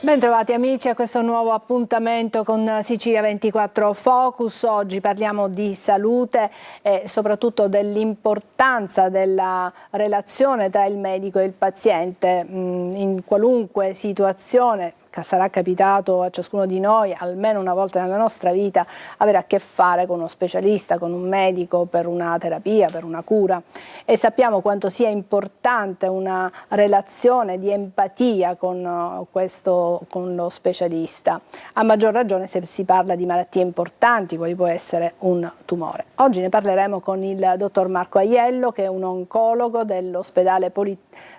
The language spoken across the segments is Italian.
Bentrovati amici a questo nuovo appuntamento con Sicilia 24 Focus. Oggi parliamo di salute e soprattutto dell'importanza della relazione tra il medico e il paziente in qualunque situazione. Sarà capitato a ciascuno di noi almeno una volta nella nostra vita avere a che fare con uno specialista, con un medico per una terapia, per una cura, e sappiamo quanto sia importante una relazione di empatia con lo specialista, a maggior ragione se si parla di malattie importanti quali può essere un tumore. Oggi ne parleremo con il dottor Marco Aiello, che è un oncologo dell'ospedale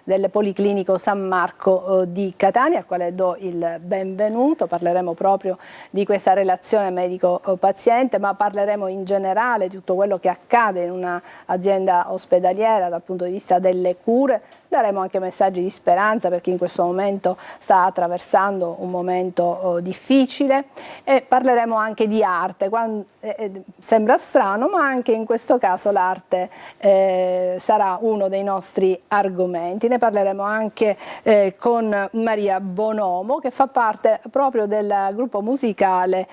del Policlinico San Marco di Catania, al quale do il benvenuto. Parleremo proprio di questa relazione medico-paziente, ma parleremo in generale di tutto quello che accade in un'azienda ospedaliera dal punto di vista delle cure. Daremo anche messaggi di speranza per chi in questo momento sta attraversando un momento difficile, e parleremo anche di arte. Sembra strano, ma anche in questo caso l'arte sarà uno dei nostri argomenti. Ne parleremo anche con Maria Bonomo, che fa parte proprio del gruppo musicale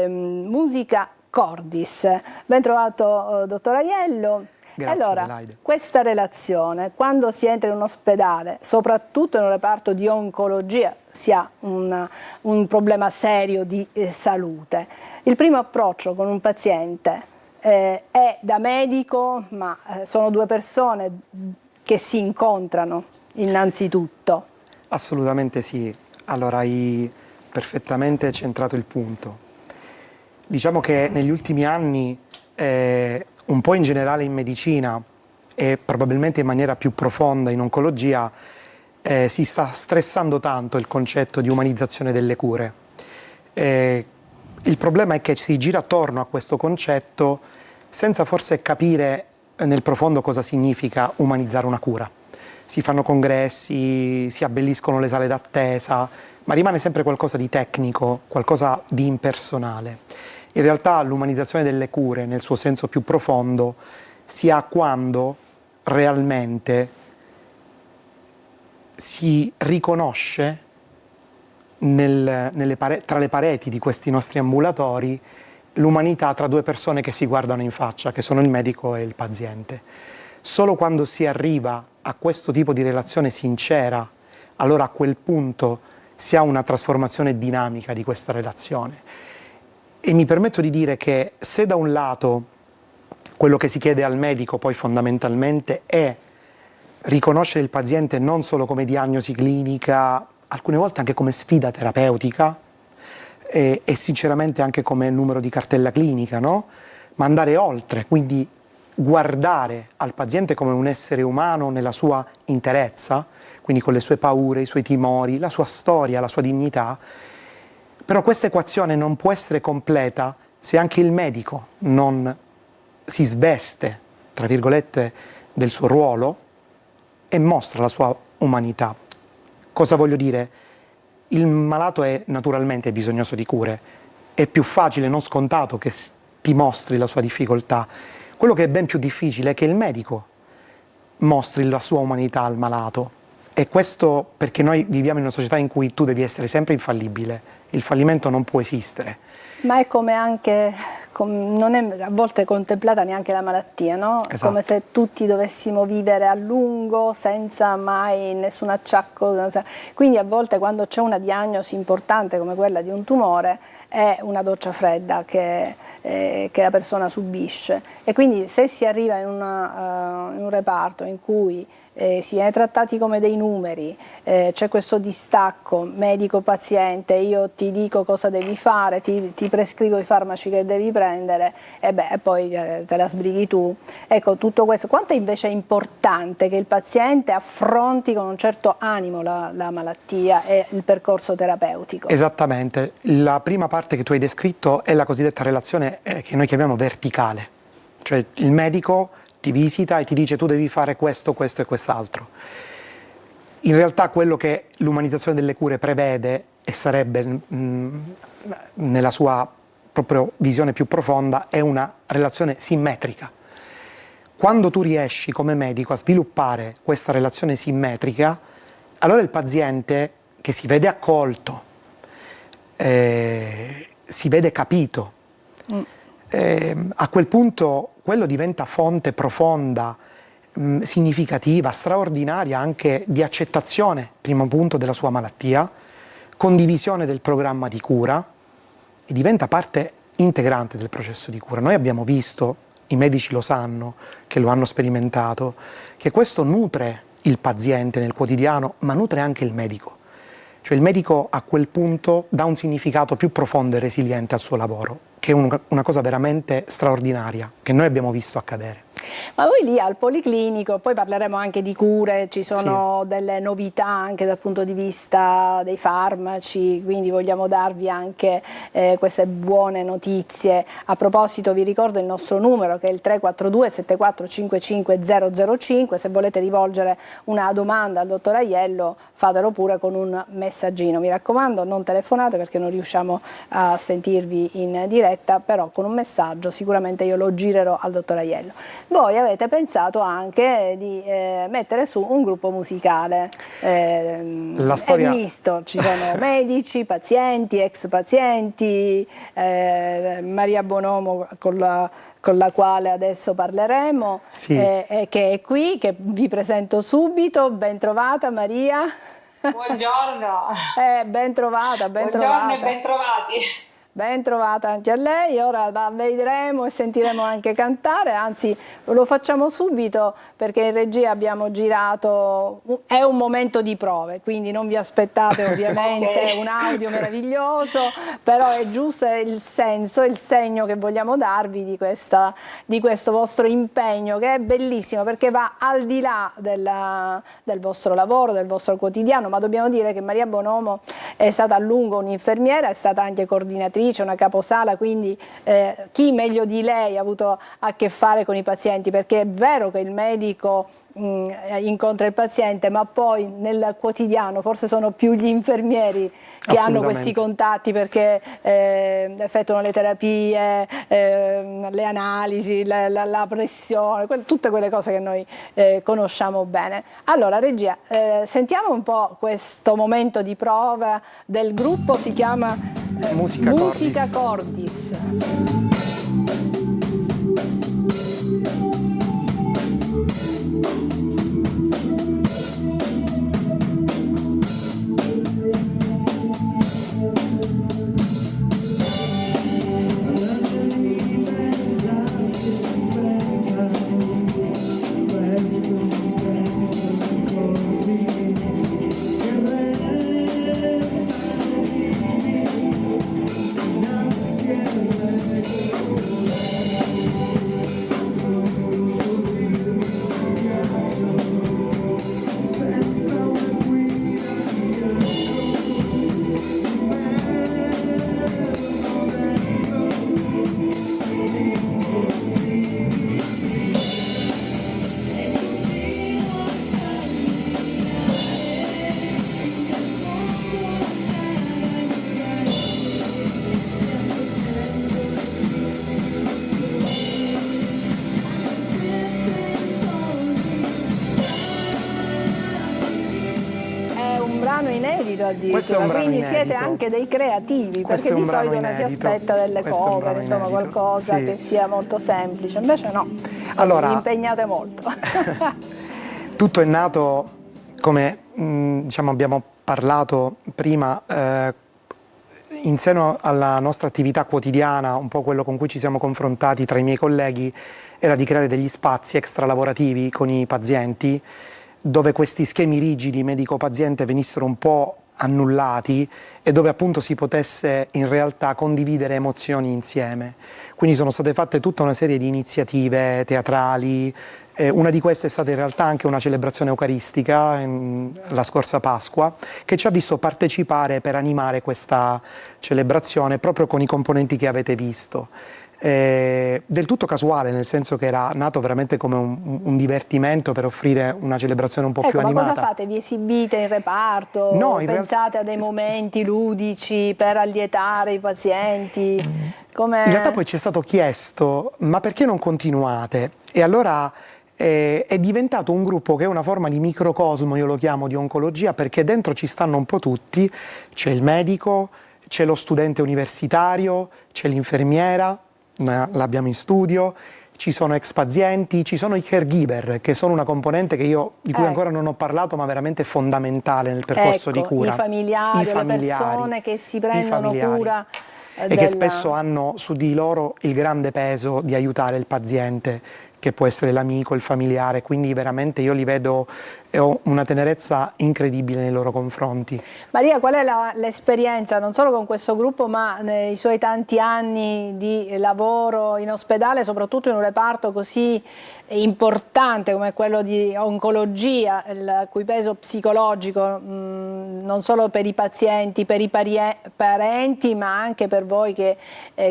Musica Cordis. Ben trovato dottor Aiello. Grazie, allora, Adelaide. Questa relazione, quando si entra in un ospedale, soprattutto in un reparto di oncologia, si ha un problema serio di salute. Il primo approccio con un paziente è da medico, ma sono due persone che si incontrano innanzitutto. Assolutamente sì. Allora, hai perfettamente centrato il punto. Diciamo che negli ultimi anni un po' in generale in medicina e probabilmente in maniera più profonda in oncologia si sta stressando tanto il concetto di umanizzazione delle cure. Il problema è che si gira attorno a questo concetto senza forse capire nel profondo cosa significa umanizzare una cura. Si fanno congressi, si abbelliscono le sale d'attesa, ma rimane sempre qualcosa di tecnico, qualcosa di impersonale. In realtà l'umanizzazione delle cure, nel suo senso più profondo, si ha quando realmente si riconosce tra le pareti di questi nostri ambulatori l'umanità tra due persone che si guardano in faccia, che sono il medico e il paziente. Solo quando si arriva a questo tipo di relazione sincera, allora a quel punto si ha una trasformazione dinamica di questa relazione. E mi permetto di dire che se da un lato quello che si chiede al medico poi fondamentalmente è riconoscere il paziente non solo come diagnosi clinica, alcune volte anche come sfida terapeutica e sinceramente anche come numero di cartella clinica, no? Ma andare oltre, quindi guardare al paziente come un essere umano nella sua interezza, quindi con le sue paure, i suoi timori, la sua storia, la sua dignità. Però questa equazione non può essere completa se anche il medico non si sveste, tra virgolette, del suo ruolo e mostra la sua umanità. Cosa voglio dire? Il malato è naturalmente bisognoso di cure. È più facile, non scontato, che ti mostri la sua difficoltà. Quello che è ben più difficile è che il medico mostri la sua umanità al malato. E questo perché noi viviamo in una società in cui tu devi essere sempre infallibile. Il fallimento non può esistere. Ma è come anche, non è a volte contemplata neanche la malattia, no? Esatto. Come se tutti dovessimo vivere a lungo senza mai nessun acciacco. Quindi a volte quando c'è una diagnosi importante come quella di un tumore è una doccia fredda che la persona subisce. E quindi se si arriva in un reparto in cui si viene trattati come dei numeri, c'è questo distacco medico-paziente, io ti dico cosa devi fare, ti prescrivo i farmaci che devi prendere e poi te la sbrighi tu. Ecco, tutto questo. Quanto invece è importante che il paziente affronti con un certo animo la malattia e il percorso terapeutico? Esattamente. La prima parte che tu hai descritto è la cosiddetta relazione che noi chiamiamo verticale. Cioè il medico ti visita e ti dice tu devi fare questo, questo e quest'altro. In realtà quello che l'umanizzazione delle cure prevede e sarebbe nella sua proprio visione più profonda è una relazione simmetrica. Quando tu riesci come medico a sviluppare questa relazione simmetrica, allora il paziente che si vede accolto, si vede capito. A quel punto quello diventa fonte profonda, significativa, straordinaria anche di accettazione, primo punto, della sua malattia, condivisione del programma di cura e diventa parte integrante del processo di cura. Noi abbiamo visto, i medici lo sanno, che lo hanno sperimentato, che questo nutre il paziente nel quotidiano, ma nutre anche il medico. Cioè il medico a quel punto dà un significato più profondo e resiliente al suo lavoro, che è una cosa veramente straordinaria, che noi abbiamo visto accadere. Ma voi lì al Policlinico, poi parleremo anche di cure, ci sono delle novità anche dal punto di vista dei farmaci, quindi vogliamo darvi anche queste buone notizie. A proposito vi ricordo il nostro numero che è il 342 7455 005, se volete rivolgere una domanda al dottor Aiello fatelo pure con un messaggino, mi raccomando non telefonate perché non riusciamo a sentirvi in diretta, però con un messaggio sicuramente io lo girerò al dottor Aiello. Voi avete pensato anche di mettere su un gruppo musicale, La storia... è misto, ci sono medici, pazienti, ex pazienti, Maria Bonomo con la quale adesso parleremo, che è qui, che vi presento subito. Ben trovata Maria. Buongiorno. Ben trovata, ben Buongiorno trovata. e ben trovati. Ben trovata anche a lei, ora la vedremo e sentiremo anche cantare, anzi lo facciamo subito perché in regia abbiamo girato, è un momento di prove, quindi non vi aspettate ovviamente un audio meraviglioso, però è giusto il senso, il segno che vogliamo darvi di questo vostro impegno che è bellissimo perché va al di là del vostro lavoro, del vostro quotidiano, ma dobbiamo dire che Maria Bonomo è stata a lungo un'infermiera, è stata anche coordinatrice, una caposala, quindi chi meglio di lei ha avuto a che fare con i pazienti, perché è vero che il medico incontra il paziente, ma poi nel quotidiano forse sono più gli infermieri che hanno questi contatti perché effettuano le terapie, le analisi, la pressione, tutte quelle cose che noi conosciamo bene. Allora regia, sentiamo un po' questo momento di prova del gruppo, si chiama Musica Cordis. Inedito addirittura, quindi siete anche dei creativi, perché di solito uno si aspetta delle cover, insomma qualcosa che sia molto semplice, invece no, allora, vi impegnate molto. Tutto è nato, come diciamo abbiamo parlato prima, in seno alla nostra attività quotidiana, un po' quello con cui ci siamo confrontati tra i miei colleghi era di creare degli spazi extralavorativi con i pazienti, dove questi schemi rigidi medico-paziente venissero un po' annullati e dove appunto si potesse in realtà condividere emozioni insieme. Quindi sono state fatte tutta una serie di iniziative teatrali, una di queste è stata in realtà anche una celebrazione eucaristica la scorsa Pasqua, che ci ha visto partecipare per animare questa celebrazione proprio con i componenti che avete visto. Del tutto casuale, nel senso che era nato veramente come un divertimento per offrire una celebrazione un po' più animata. Ma cosa fate? Vi esibite in reparto? No, pensate a dei momenti ludici per allietare i pazienti? In realtà poi ci è stato chiesto, ma perché non continuate? E allora è diventato un gruppo che è una forma di microcosmo, io lo chiamo, di oncologia, perché dentro ci stanno un po' tutti, c'è il medico, c'è lo studente universitario, c'è l'infermiera, l'abbiamo in studio, ci sono ex pazienti, ci sono i caregiver, che sono una componente di cui ancora non ho parlato, ma veramente fondamentale nel percorso di cura. I familiari, le persone che si prendono cura e che spesso hanno su di loro il grande peso di aiutare il paziente, che può essere l'amico, il familiare, quindi veramente io li vedo e ho una tenerezza incredibile nei loro confronti. Maria, qual è l'esperienza, non solo con questo gruppo, ma nei suoi tanti anni di lavoro in ospedale, soprattutto in un reparto così importante come quello di oncologia, il cui peso psicologico non solo per i pazienti, per i parenti, ma anche per voi che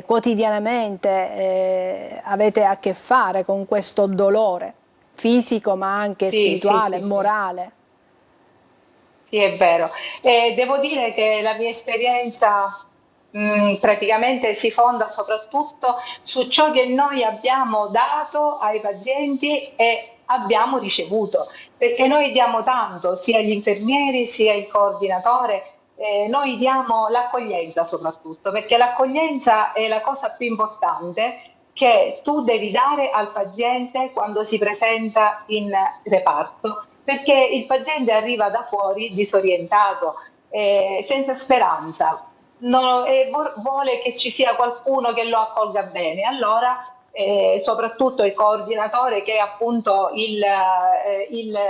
quotidianamente avete a che fare con questo dolore fisico ma anche spirituale, morale. Sì, è vero. Devo dire che la mia esperienza praticamente si fonda soprattutto su ciò che noi abbiamo dato ai pazienti e abbiamo ricevuto, perché noi diamo tanto, sia gli infermieri sia il coordinatore, noi diamo l'accoglienza soprattutto, perché l'accoglienza è la cosa più importante che tu devi dare al paziente quando si presenta in reparto, perché il paziente arriva da fuori disorientato, senza speranza, vuole che ci sia qualcuno che lo accolga bene. Allora, soprattutto il coordinatore, che è appunto il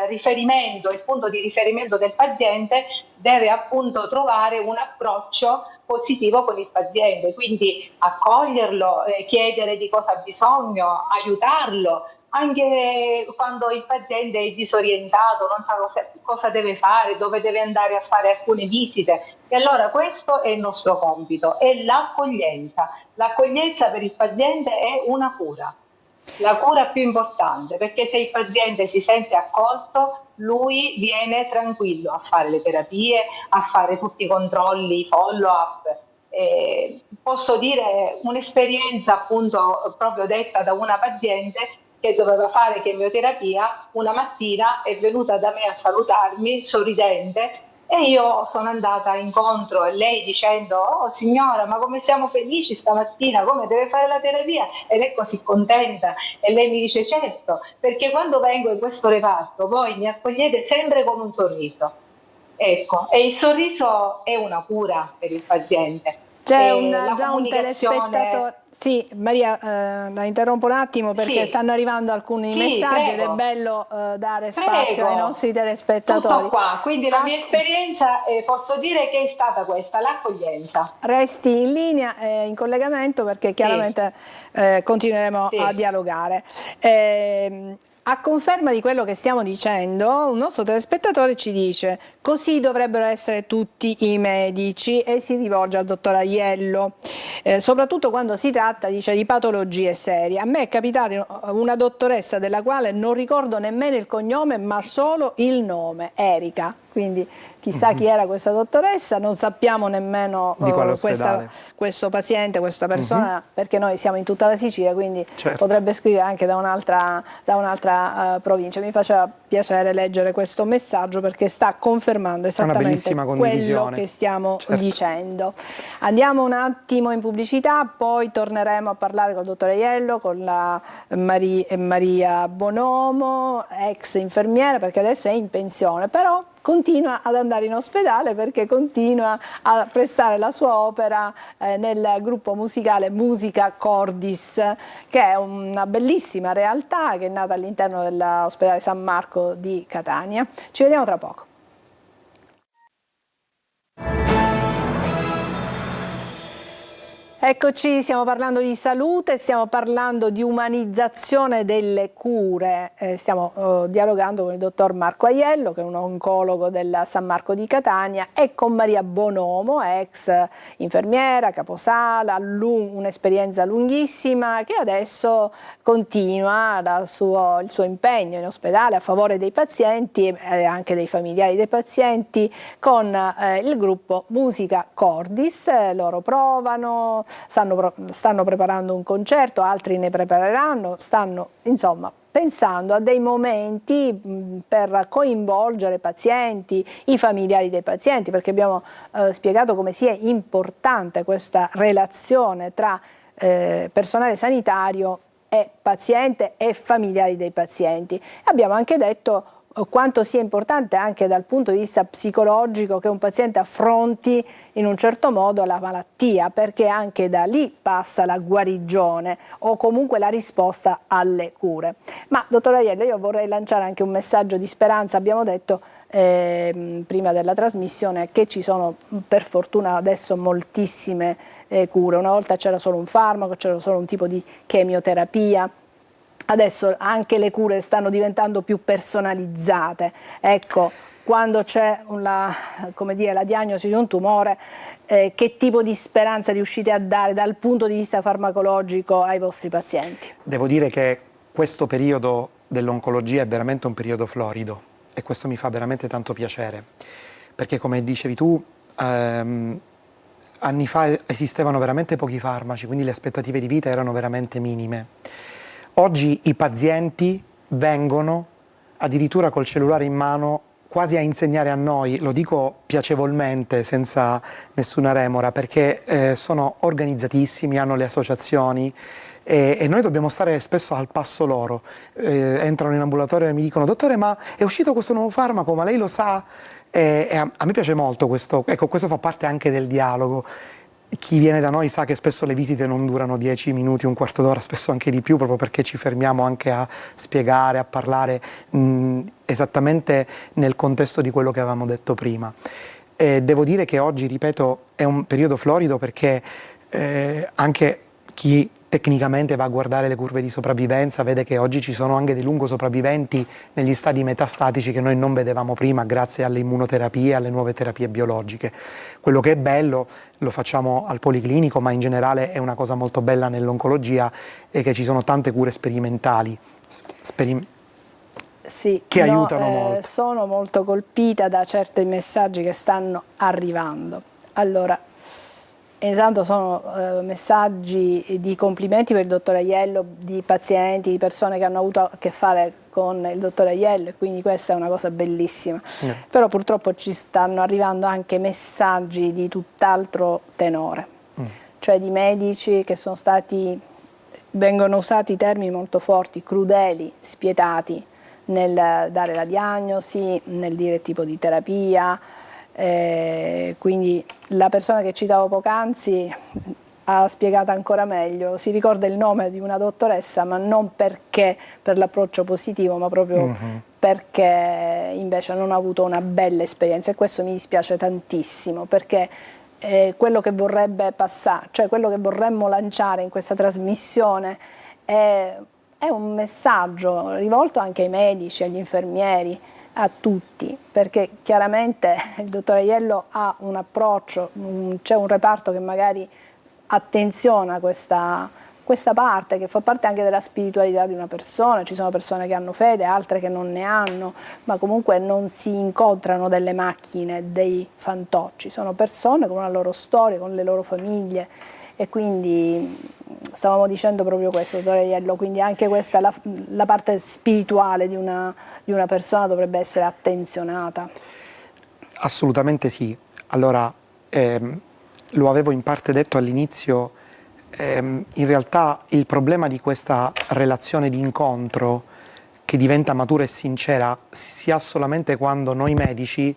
riferimento, il punto di riferimento del paziente, deve appunto trovare un approccio positivo con il paziente, quindi accoglierlo, chiedere di cosa ha bisogno, aiutarlo, anche quando il paziente è disorientato, non sa cosa deve fare, dove deve andare a fare alcune visite. E allora questo è il nostro compito, è l'accoglienza. L'accoglienza per il paziente è una cura, la cura più importante, perché se il paziente si sente accolto, lui viene tranquillo a fare le terapie, a fare tutti i controlli, i follow-up. Posso dire un'esperienza appunto proprio detta da una paziente che doveva fare chemioterapia. Una mattina è venuta da me a salutarmi sorridente e io sono andata incontro, e lei dicendo: oh signora, ma come siamo felici stamattina, come deve fare la terapia, ed è così contenta. E lei mi dice: certo, perché quando vengo in questo reparto voi mi accogliete sempre con un sorriso. Ecco, e il sorriso è una cura per il paziente. C'è già un telespettatore. Sì, Maria, la interrompo un attimo perché stanno arrivando alcuni messaggi, ed è bello dare spazio ai nostri telespettatori. Tutto qua, quindi la mia esperienza posso dire che è stata questa, l'accoglienza. Resti in linea, in collegamento, perché chiaramente continueremo a dialogare. A conferma di quello che stiamo dicendo, un nostro telespettatore ci dice: così dovrebbero essere tutti i medici, e si rivolge al dottor Aiello, soprattutto quando si tratta, dice, di patologie serie. A me è capitata una dottoressa della quale non ricordo nemmeno il cognome, ma solo il nome, Erika. Quindi chissà chi era questa dottoressa, non sappiamo nemmeno questo paziente, questa persona, perché noi siamo in tutta la Sicilia, quindi potrebbe scrivere anche da un'altra provincia. Mi faceva piacere leggere questo messaggio perché sta confermando esattamente quello che stiamo dicendo. Andiamo un attimo in pubblicità, poi torneremo a parlare col dottor Aiello, con la Maria Bonomo, ex infermiera, perché adesso è in pensione, però continua ad andare in ospedale perché continua a prestare la sua opera nel gruppo musicale Musica Cordis, che è una bellissima realtà che è nata all'interno dell'ospedale San Marco di Catania. Ci vediamo tra poco. Eccoci, stiamo parlando di salute, stiamo parlando di umanizzazione delle cure, stiamo dialogando con il dottor Marco Aiello, che è un oncologo del San Marco di Catania, e con Maria Bonomo, ex infermiera, caposala, un'esperienza lunghissima, che adesso continua il suo impegno in ospedale a favore dei pazienti e anche dei familiari dei pazienti con il gruppo Musica Cordis. Loro provano, stanno preparando un concerto, altri ne prepareranno, stanno insomma pensando a dei momenti per coinvolgere pazienti, i familiari dei pazienti, perché abbiamo spiegato come sia importante questa relazione tra personale sanitario e paziente e familiari dei pazienti. Abbiamo anche detto quanto sia importante anche dal punto di vista psicologico che un paziente affronti in un certo modo la malattia, perché anche da lì passa la guarigione o comunque la risposta alle cure. Ma dottor Aiello, io vorrei lanciare anche un messaggio di speranza. Abbiamo detto prima della trasmissione che ci sono per fortuna adesso moltissime cure. Una volta c'era solo un farmaco, c'era solo un tipo di chemioterapia. Adesso anche le cure stanno diventando più personalizzate. Ecco, quando c'è la diagnosi di un tumore, che tipo di speranza riuscite a dare dal punto di vista farmacologico ai vostri pazienti? Devo dire che questo periodo dell'oncologia è veramente un periodo florido e questo mi fa veramente tanto piacere, perché come dicevi tu, anni fa esistevano veramente pochi farmaci, quindi le aspettative di vita erano veramente minime. Oggi i pazienti vengono addirittura col cellulare in mano quasi a insegnare a noi, lo dico piacevolmente, senza nessuna remora, perché sono organizzatissimi, hanno le associazioni e noi dobbiamo stare spesso al passo loro. Entrano in ambulatorio e mi dicono: dottore, ma è uscito questo nuovo farmaco, ma lei lo sa? A me piace molto questo, ecco, questo fa parte anche del dialogo. Chi viene da noi sa che spesso le visite non durano 10 minuti, un quarto d'ora, spesso anche di più, proprio perché ci fermiamo anche a spiegare, a parlare esattamente nel contesto di quello che avevamo detto prima. Devo dire che oggi, ripeto, è un periodo florido perché anche chi tecnicamente va a guardare le curve di sopravvivenza vede che oggi ci sono anche dei lungo sopravviventi negli stadi metastatici che noi non vedevamo prima grazie alle immunoterapie, alle nuove terapie biologiche. Quello che è bello, lo facciamo al Policlinico, ma in generale è una cosa molto bella nell'oncologia, è che ci sono tante cure sperimentali che aiutano molto. Sono molto colpita da certi messaggi che stanno arrivando. Allora, intanto sono messaggi di complimenti per il dottor Aiello, di pazienti, di persone che hanno avuto a che fare con il dottor Aiello, e quindi questa è una cosa bellissima. Grazie. Però purtroppo ci stanno arrivando anche messaggi di tutt'altro tenore, cioè di medici che vengono usati termini molto forti, crudeli, spietati nel dare la diagnosi, nel dire il tipo di terapia. Quindi la persona che citavo poc'anzi ha spiegato ancora meglio, si ricorda il nome di una dottoressa, ma non perché per l'approccio positivo, ma proprio perché invece non ha avuto una bella esperienza, e questo mi dispiace tantissimo, perché quello che vorrebbe passare, cioè quello che vorremmo lanciare in questa trasmissione è un messaggio rivolto anche ai medici, agli infermieri, a tutti, perché chiaramente il dottor Aiello ha un approccio, c'è un reparto che magari attenziona questa parte, che fa parte anche della spiritualità di una persona. Ci sono persone che hanno fede, altre che non ne hanno, ma comunque non si incontrano delle macchine, dei fantocci, sono persone con una loro storia, con le loro famiglie, e quindi stavamo dicendo proprio questo, dottor Aiello, quindi anche questa, la parte spirituale di una persona dovrebbe essere attenzionata. Assolutamente sì. Allora, lo avevo in parte detto all'inizio, in realtà il problema di questa relazione di incontro che diventa matura e sincera si ha solamente quando noi medici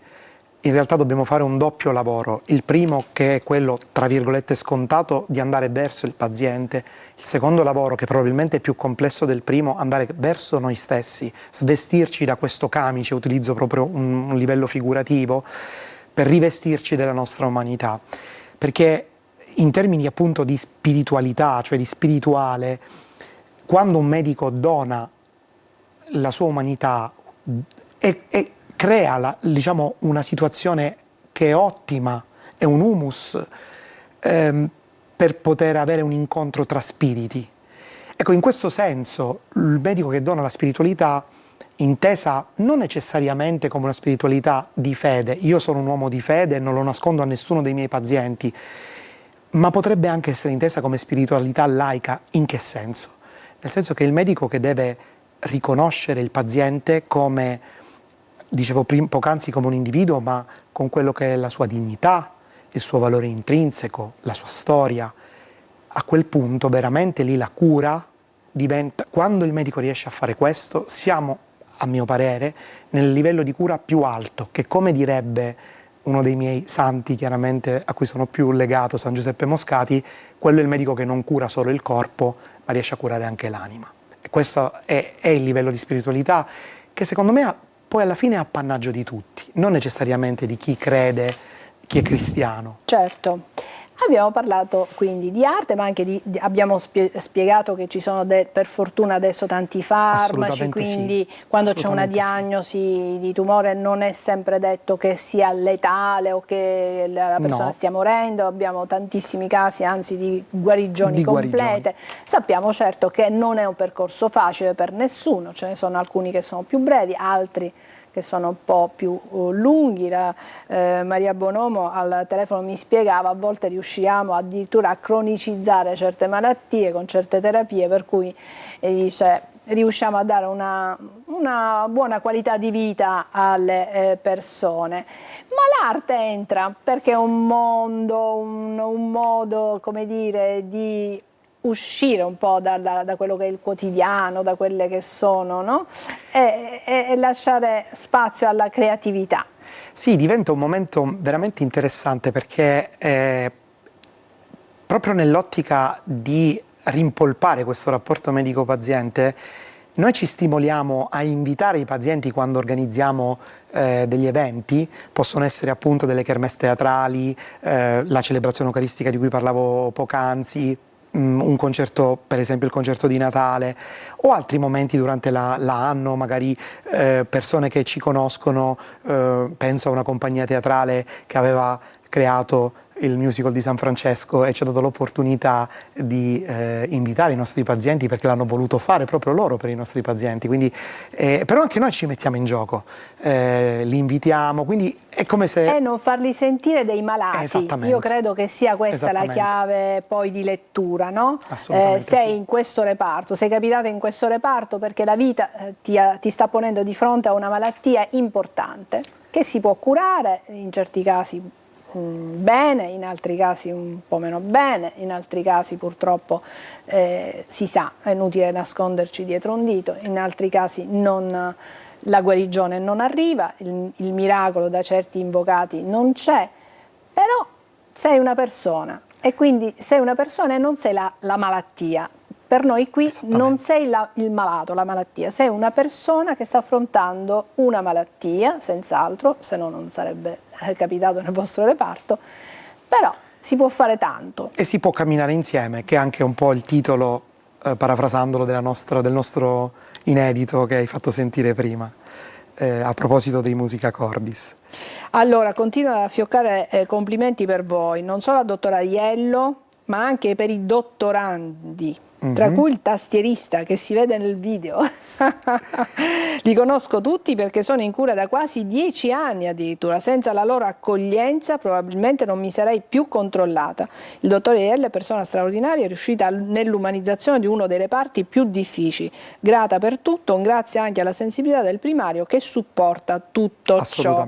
in realtà dobbiamo fare un doppio lavoro. Il primo, che è quello tra virgolette scontato, di andare verso il paziente; il secondo lavoro, che probabilmente è più complesso del primo, andare verso noi stessi, svestirci da questo camice, utilizzo proprio un livello figurativo, per rivestirci della nostra umanità. Perché in termini appunto di spiritualità, cioè di spirituale, quando un medico dona la sua umanità crea diciamo, una situazione che è ottima, è un humus per poter avere un incontro tra spiriti. Ecco, in questo senso il medico che dona la spiritualità, intesa non necessariamente come una spiritualità di fede, io sono un uomo di fede e non lo nascondo a nessuno dei miei pazienti, ma potrebbe anche essere intesa come spiritualità laica. In che senso? Nel senso che è il medico che deve riconoscere il paziente come, dicevo poc'anzi, come un individuo, ma con quello che è la sua dignità, il suo valore intrinseco, la sua storia. A quel punto veramente lì la cura diventa, quando il medico riesce a fare questo, siamo, a mio parere, nel livello di cura più alto, che, come direbbe uno dei miei santi, chiaramente a cui sono più legato, San Giuseppe Moscati, quello è il medico che non cura solo il corpo, ma riesce a curare anche l'anima. E questo è il livello di spiritualità che secondo me poi alla fine è appannaggio di tutti, non necessariamente di chi crede, chi è cristiano. Certo. Abbiamo parlato quindi di arte, ma anche abbiamo spiegato che ci sono per fortuna adesso tanti farmaci, quindi sì, quando c'è una diagnosi di tumore non è sempre detto che sia letale o che la persona stia morendo, abbiamo tantissimi casi anzi di guarigioni complete. Sappiamo certo che non è un percorso facile per nessuno, ce ne sono alcuni che sono più brevi, altri che sono un po' più lunghi. Maria Bonomo al telefono mi spiegava, a volte riusciamo addirittura a cronicizzare certe malattie con certe terapie, per cui dice riusciamo a dare una buona qualità di vita alle persone. Ma l'arte entra perché è un mondo, un modo, come dire, di uscire un po' da quello che è il quotidiano, da quelle che sono, no? E lasciare spazio alla creatività. Sì, diventa un momento veramente interessante perché proprio nell'ottica di rimpolpare questo rapporto medico-paziente, noi ci stimoliamo a invitare i pazienti quando organizziamo degli eventi, possono essere appunto delle kermesse teatrali, la celebrazione eucaristica di cui parlavo poc'anzi, un concerto, per esempio il concerto di Natale, o altri momenti durante l'anno, magari persone che ci conoscono, penso a una compagnia teatrale che aveva creato il musical di San Francesco e ci ha dato l'opportunità di invitare i nostri pazienti perché l'hanno voluto fare proprio loro per i nostri pazienti, quindi, però anche noi ci mettiamo in gioco, li invitiamo, quindi è come se... E non farli sentire dei malati, io credo che sia questa la chiave poi di lettura, no? Sei in questo reparto, sei capitato in questo reparto perché la vita ti sta ponendo di fronte a una malattia importante che si può curare, in certi casi bene, in altri casi un po' meno bene, in altri casi purtroppo si sa, è inutile nasconderci dietro un dito, in altri casi la guarigione non arriva, il miracolo da certi invocati non c'è, però sei una persona e quindi sei una persona e non sei la malattia. Per noi qui non sei il malato, la malattia, sei una persona che sta affrontando una malattia, senz'altro, se no non sarebbe capitato nel vostro reparto, però si può fare tanto. E si può camminare insieme, che è anche un po' il titolo, parafrasandolo, del nostro inedito che hai fatto sentire prima, a proposito dei Musica Cordis. Allora, continuano a fioccare complimenti per voi, non solo al dottor Aiello, ma anche per i dottorandi. Tra cui il tastierista che si vede nel video. Li conosco tutti perché sono in cura da quasi 10 anni addirittura, senza la loro accoglienza probabilmente non mi sarei più controllata. Il dottor Aiello è persona straordinaria, è riuscita nell'umanizzazione di uno dei reparti più difficili, grata per tutto, un grazie anche alla sensibilità del primario che supporta tutto ciò.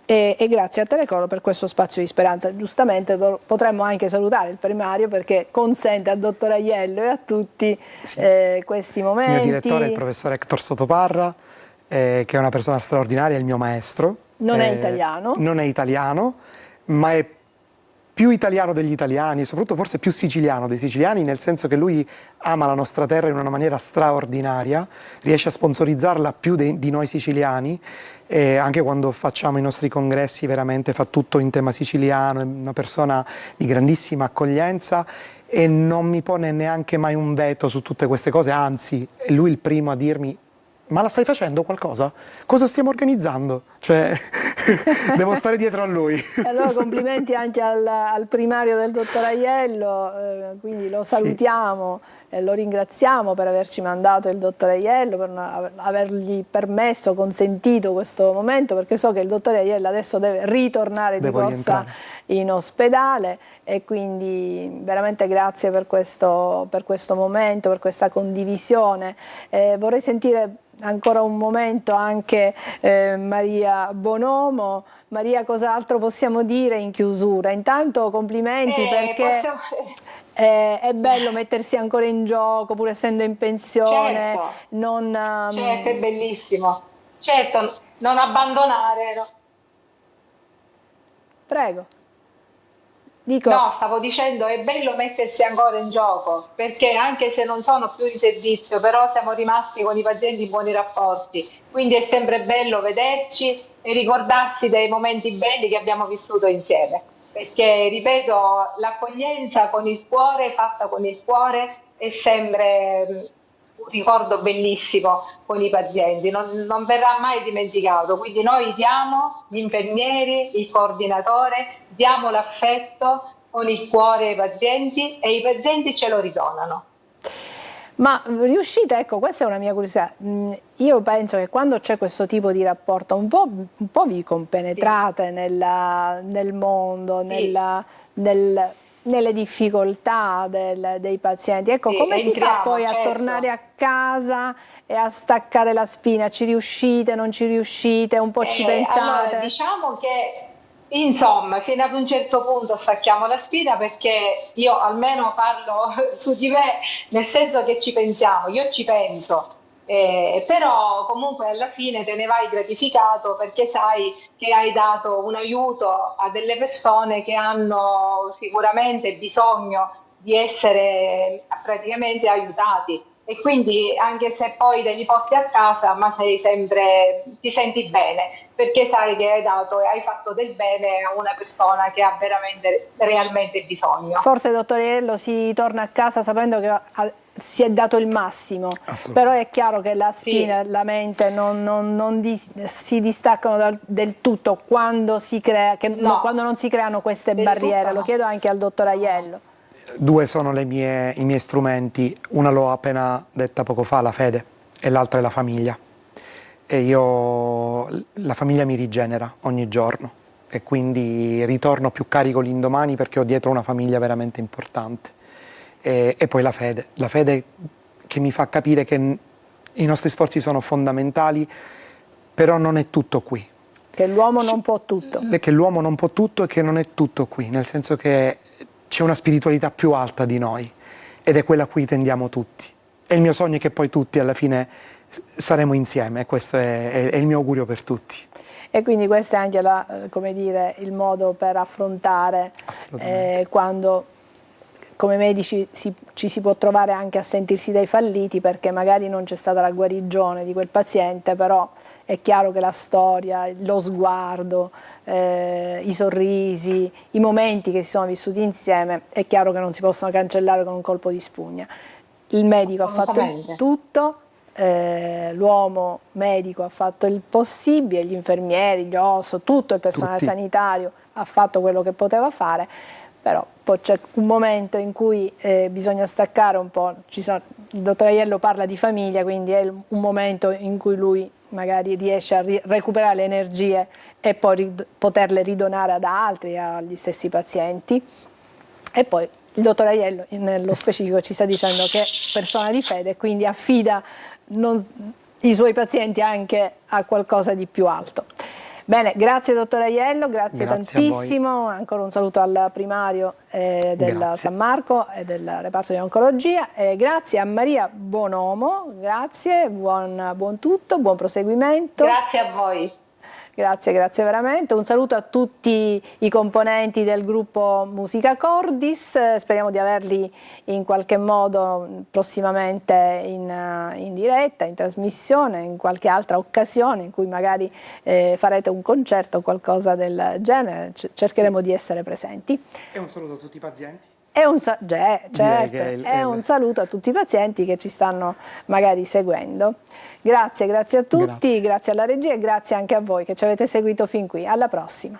E grazie a Telecolor per questo spazio di speranza. Giustamente potremmo anche salutare il primario perché consente al dottor Aiello e a tutti questi momenti. Il mio direttore è il professor Hector Sotoparra, che è una persona straordinaria, è il mio maestro. Non è italiano. Non è italiano, ma è più italiano degli italiani, soprattutto forse più siciliano dei siciliani, nel senso che lui ama la nostra terra in una maniera straordinaria, riesce a sponsorizzarla più di noi siciliani, e anche quando facciamo i nostri congressi veramente fa tutto in tema siciliano, è una persona di grandissima accoglienza e non mi pone neanche mai un veto su tutte queste cose, anzi è lui il primo a dirmi: ma la stai facendo qualcosa? Cosa stiamo organizzando? Cioè, devo stare dietro a lui. Allora complimenti anche al primario del dottor Aiello, quindi lo salutiamo lo ringraziamo per averci mandato il dottore Aiello, per avergli permesso, consentito questo momento, perché so che il dottore Aiello adesso deve ritornare di corsa in ospedale, e quindi veramente grazie per questo momento, per questa condivisione. Vorrei sentire ancora un momento anche Maria Bonomo. Maria, cos'altro possiamo dire in chiusura? Intanto complimenti, perché è bello mettersi ancora in gioco pur essendo in pensione. Certo, Non, certo, è bellissimo. Certo, non abbandonare. No. Prego. Dico, No, stavo dicendo, è bello mettersi ancora in gioco, perché anche se non sono più in servizio, però siamo rimasti con i pazienti in buoni rapporti, quindi è sempre bello vederci e ricordarsi dei momenti belli che abbiamo vissuto insieme, perché, ripeto, l'accoglienza con il cuore, fatta con il cuore, è sempre un ricordo bellissimo con i pazienti, non verrà mai dimenticato. Quindi noi diamo gli infermieri, il coordinatore, diamo l'affetto con il cuore ai pazienti e i pazienti ce lo ridonano. ma riuscite, ecco, questa è una mia curiosità, io penso che quando c'è questo tipo di rapporto un po' vi compenetrate Sì. nel mondo, Sì. nelle difficoltà dei pazienti. Ecco, Sì, come si fa entriamo, poi a certo. tornare a casa e a staccare la spina? Ci riuscite, non ci riuscite, un po' ci pensate? Allora, diciamo che insomma, fino ad un certo punto stacchiamo la spina, perché io almeno parlo su di me, nel senso che ci pensiamo, io ci penso, però comunque alla fine te ne vai gratificato, perché sai che hai dato un aiuto a delle persone che hanno sicuramente bisogno di essere praticamente aiutati. E quindi anche se poi te li porti a casa, ma sei sempre, ti senti bene, perché sai che hai dato e hai fatto del bene a una persona che ha veramente, realmente bisogno. Forse, dottor Aiello, si torna a casa sapendo che si è dato il massimo, però è chiaro che la spina e la mente si distaccano del tutto quando quando non si creano queste barriere. Lo chiedo anche al dottor Aiello. Due sono i miei strumenti, una l'ho appena detta poco fa, la fede, e l'altra è la famiglia. E la famiglia mi rigenera ogni giorno, e quindi ritorno più carico l'indomani, perché ho dietro una famiglia veramente importante. E poi la fede che mi fa capire che i nostri sforzi sono fondamentali, però non è tutto qui. Che l'uomo non può tutto. Che l'uomo non può tutto e che non è tutto qui, nel senso che c'è una spiritualità più alta di noi, ed è quella a cui tendiamo tutti. E il mio sogno è che poi tutti alla fine saremo insieme, e questo è il mio augurio per tutti. E quindi questo è anche come dire, il modo per affrontare quando come medici ci si può trovare anche a sentirsi dei falliti, perché magari non c'è stata la guarigione di quel paziente, però è chiaro che la storia, lo sguardo, i sorrisi, i momenti che si sono vissuti insieme, è chiaro che non si possono cancellare con un colpo di spugna. Il medico ha fatto il tutto, l'uomo medico ha fatto il possibile, gli infermieri, gli OSS, tutto il personale sanitario ha fatto quello che poteva fare, però poi c'è un momento in cui bisogna staccare un po'. Il dottor Aiello parla di famiglia, quindi è un momento in cui lui magari riesce a recuperare le energie e poi poterle ridonare ad altri, agli stessi pazienti. E poi il dottor Aiello nello specifico ci sta dicendo che è persona di fede, quindi affida i suoi pazienti anche a qualcosa di più alto. Bene, grazie dottor Aiello, grazie tantissimo, ancora un saluto al primario del San Marco e del reparto di oncologia, grazie a Maria Bonomo, grazie, buon tutto, buon proseguimento. Grazie a voi. Grazie, grazie veramente. Un saluto a tutti i componenti del gruppo Musica Cordis, speriamo di averli in qualche modo prossimamente in diretta, in trasmissione, in qualche altra occasione in cui magari farete un concerto o qualcosa del genere, cercheremo di essere presenti. E un saluto a tutti i pazienti. Un saluto a tutti i pazienti che ci stanno magari seguendo. Grazie a tutti, grazie alla regia e grazie anche a voi che ci avete seguito fin qui. Alla prossima.